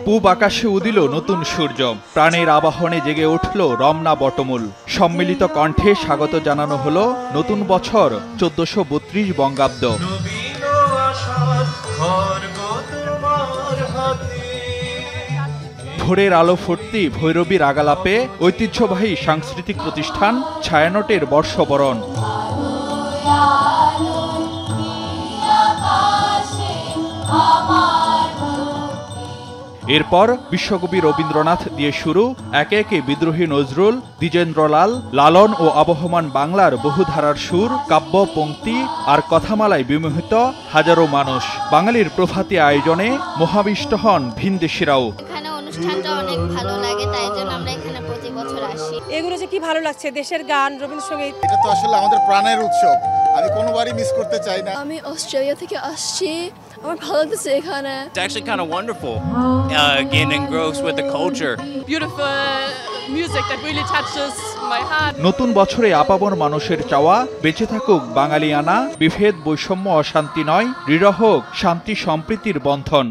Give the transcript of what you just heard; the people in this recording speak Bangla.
পূব আকাশে উদিল নতুন সূর্য, প্রাণের আবাহনে জেগে উঠল রমনা বটমূল। সম্মিলিত কণ্ঠে স্বাগত জানানো হলো নতুন বছর 1432 বঙ্গাব্দ। ভোরের আলো ফুটতি ভৈরবীর আগালাপে ঐতিহ্যবাহী সাংস্কৃতিক প্রতিষ্ঠান ছায়ানটের বর্ষবরণ। এরপর বিশ্বকবি রবীন্দ্রনাথ দিয়ে শুরু একে একে বিদ্রোহী নজরুল, দ্বিজেন্দ্রলাল, লালন ও আবহমান বাংলার বহুধারার সুর, কাব্য পংক্তি আর কথামালায় বিমোহিত হাজারো মানুষ। বাঙালির প্রভাতী আয়োজনে মোহাবিষ্ট হন ভিনদেশিরাও। অনুষ্ঠানটা অনেক ভালো লাগে, তাই জন্য আমরা এখানে প্রতি বছর আসি। এগুলো যে কি ভালো লাগছে, দেশের গান, রবীন্দ্রসঙ্গীত, এটা তো আসলে আমাদের প্রাণের উৎসব। আমি কোনোবারই মিস করতে চাই না। আমি অস্ট্রেলিয়া থেকে আসছি, আমার ভালো লাগছে এখানে। It's actually kind of wonderful, getting engrossed with the culture. Beautiful music that really touches my heart. নতুন বছরে আপামর মানুষের চাওয়া বেঁচে থাকুক বাঙালিয়ানা, বিভেদ বৈষম্য অশান্তি নয়, দৃঢ় হোক শান্তি সম্প্রীতির বন্ধন।